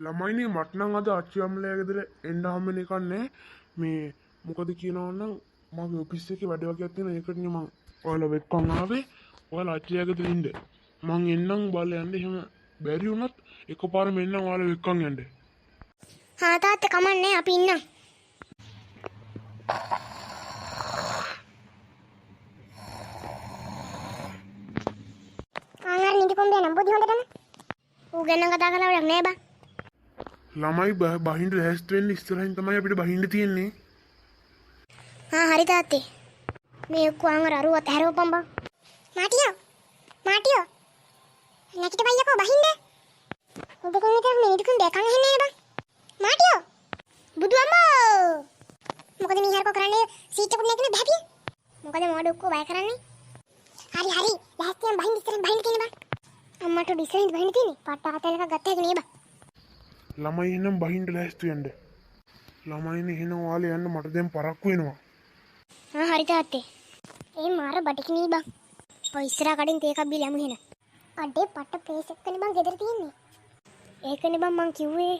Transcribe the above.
ළමයිනේ මට නම් අද අච්චි අම්මලා ගෙදර එන්න හම්බෙන්නේ කන්නේ මේ මොකද කියනවා නම් මගේ ඔෆිස් එකේ වැඩ වගේක් තියෙනවා ඒකට නේ මං ඔයාලා වෙක්කන් ආවේ ඔයාලා අච්චියා ගෙදර ඉන්න මං එන්නම් බලලා යන්න එහෙම බැරි වුණත් එකපාරම එන්නම් ඔයාලා වෙක්කන් යන්න හා තාත්තා කමන්නේ අපි ඉන්නම් ආන්ගර නිදි කොම්බේ නම් බුදි හොඳටම ඌ ගැන කතා කරලා වැඩක් නෑ බං ළමයි බහින්න ලෑස්ති වෙන්න ඉස්සරහින් තමයි අපිට බහින්න තියෙන්නේ. හා හරි තාත්තේ. මේ කුවන්වර අරුවත් හැරවපම් බං. මාටියෝ. නැකිට බයියකෝ බහින්න. උදකන් විතර මේ නිදුකුන් දෙකන් ඇහෙන්නේ නේ බං. මාටියෝ. බුදු අම්මෝ. මොකද මේ හරකෝ කරන්නේ සීට් එකකුත් නැකනේ බහැපිය. මොකද මොඩ ඔක්කො බය කරන්නේ. හරි. ලෑස්තියෙන් බහින්න ඉස්සරහින් බහින්න තියෙන බං. අම්මට ඉස්සරහින් බහින්න තියෙන්නේ. පාට හතල් එකක් ගත්ත හැකි නේ බං. ළමයි එහෙනම් බහින්න ලෑස්ති වෙන්න. ළමයිනේ එහෙනම් ඔයාලා යන්න මට දැන් පරක්කු වෙනවා. හා හරි තාත්තේ. ඒ මාර බඩකිනී බං. ඔය ඉස්සරහ කඩෙන් තේ එකක් බීලා යමු එහෙනම්. අඩේ පට ප්‍රේස් එක්කනේ බං ගෙදර තියෙන්නේ. ඒකනේ බං මං කිව්වේ